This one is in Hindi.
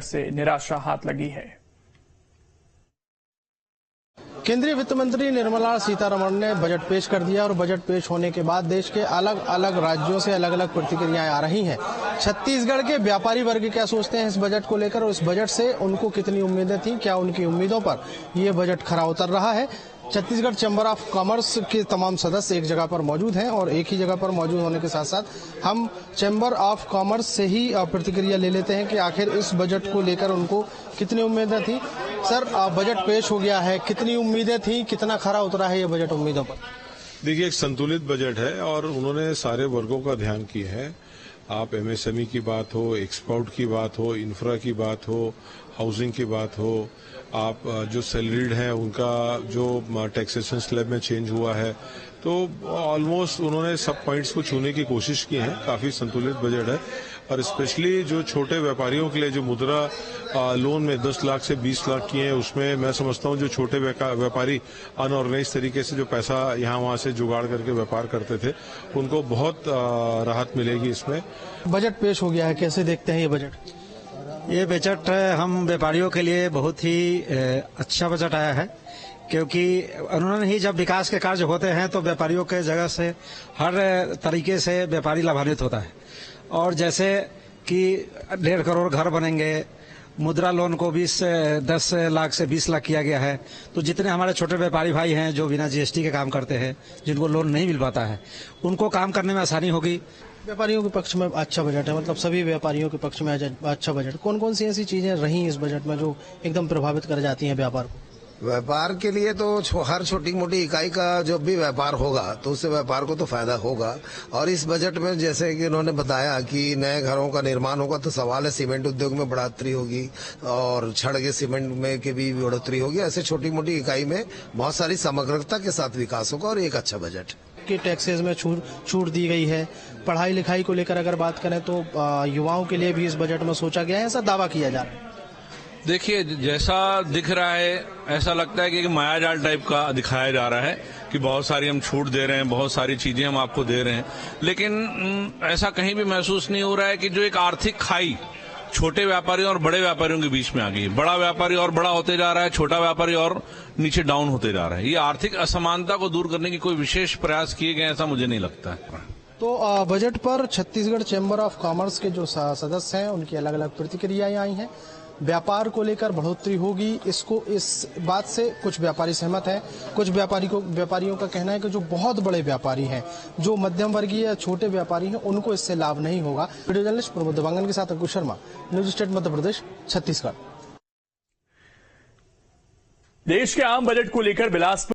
से निराशा हाथ लगी है। केंद्रीय वित्त मंत्री निर्मला सीतारमण ने बजट पेश कर दिया और बजट पेश होने के बाद देश के अलग अलग राज्यों से अलग अलग प्रतिक्रियाएं आ रही हैं। छत्तीसगढ़ के व्यापारी वर्ग क्या सोचते हैं इस बजट को लेकर और इस बजट से उनको कितनी उम्मीदें थी, क्या उनकी उम्मीदों पर ये बजट खरा उतर रहा है। छत्तीसगढ़ चैम्बर ऑफ कॉमर्स के तमाम सदस्य एक जगह पर मौजूद हैं और एक ही जगह पर मौजूद होने के साथ साथ हम चैम्बर ऑफ कॉमर्स से ही प्रतिक्रिया ले लेते हैं कि आखिर इस बजट को लेकर उनको कितनी उम्मीदें थी। सर, बजट पेश हो गया है, कितनी उम्मीदें थी, कितना खरा उतरा है ये बजट उम्मीदों पर? देखिए, एक संतुलित बजट है और उन्होंने सारे वर्गों का ध्यान किया है। आप एमएसएमई की बात हो, एक्सपोर्ट की बात हो, इंफ्रा की बात हो, हाउसिंग की बात हो, आप जो सैलरीड हैं उनका जो टैक्सेशन स्लैब में चेंज हुआ है, तो ऑलमोस्ट उन्होंने सब पॉइंट्स को छूने की कोशिश की है। काफी संतुलित बजट है और स्पेशली जो छोटे व्यापारियों के लिए जो मुद्रा लोन में 10 लाख से 20 लाख किए हैं, उसमें मैं समझता हूं जो छोटे व्यापारी अनऑर्गेनाइज तरीके से जो पैसा यहाँ वहां से जुगाड़ करके व्यापार करते थे, उनको बहुत राहत मिलेगी इसमें। बजट पेश हो गया है, कैसे देखते हैं ये बजट? ये बजट हम व्यापारियों के लिए बहुत ही अच्छा बजट आया है, क्योंकि उन्होंने ही जब विकास के कार्य होते हैं तो व्यापारियों के जगह से हर तरीके से व्यापारी लाभान्वित होता है। और जैसे कि 1.5 करोड़ घर बनेंगे, मुद्रा लोन को 10 लाख से 20 लाख किया गया है, तो जितने हमारे छोटे व्यापारी भाई हैं जो बिना जीएसटी के काम करते हैं, जिनको लोन नहीं मिल पाता है, उनको काम करने में आसानी होगी। व्यापारियों के पक्ष में अच्छा बजट है, मतलब सभी व्यापारियों के पक्ष में अच्छा बजट। कौन कौन सी ऐसी चीजें रही इस बजट में जो एकदम प्रभावित कर जाती हैं व्यापार को? व्यापार के लिए तो हर छोटी मोटी इकाई का जब भी व्यापार होगा तो उससे व्यापार को तो फायदा होगा। और इस बजट में जैसे कि उन्होंने बताया कि नए घरों का निर्माण होगा, तो सवाल है सीमेंट उद्योग में बढ़ोतरी होगी और छड़ के सीमेंट में के भी बढ़ोतरी होगी। ऐसे छोटी मोटी इकाई में बहुत सारी समग्रता के साथ विकास होगा और एक अच्छा बजट के टैक्सेस में छूट दी गई है। पढ़ाई लिखाई को लेकर अगर बात करें तो युवाओं के लिए भी इस बजट में सोचा गया है, ऐसा दावा किया जा रहा है। देखिए, जैसा दिख रहा है ऐसा लगता है कि मायाजाल टाइप का दिखाया जा रहा है कि बहुत सारी हम छूट दे रहे हैं, बहुत सारी चीजें हम आपको दे रहे हैं, लेकिन ऐसा कहीं भी महसूस नहीं हो रहा है कि जो एक आर्थिक खाई छोटे व्यापारियों और बड़े व्यापारियों के बीच में आ गई है। बड़ा व्यापारी और बड़ा होते जा रहा है, छोटा व्यापारी और नीचे डाउन होते जा रहा है। ये आर्थिक असमानता को दूर करने की कोई विशेष प्रयास किए गए ऐसा मुझे नहीं लगता है। तो बजट पर छत्तीसगढ़ चैम्बर ऑफ कॉमर्स के जो सदस्य हैं उनकी अलग अलग प्रतिक्रियाएं आई हैं। व्यापार को लेकर बढ़ोतरी होगी, इस बात से कुछ व्यापारी सहमत हैं। कुछ व्यापारियों का कहना है कि जो बहुत बड़े व्यापारी हैं, जो मध्यम वर्गीय या छोटे व्यापारी हैं, उनको इससे लाभ नहीं होगा। वीडियो जर्नलिस्ट प्रमोद देवांगन के साथ अंकुश शर्मा, न्यूज स्टेट मध्य प्रदेश, छत्तीसगढ़। देश के आम बजट को लेकर बिलासपुर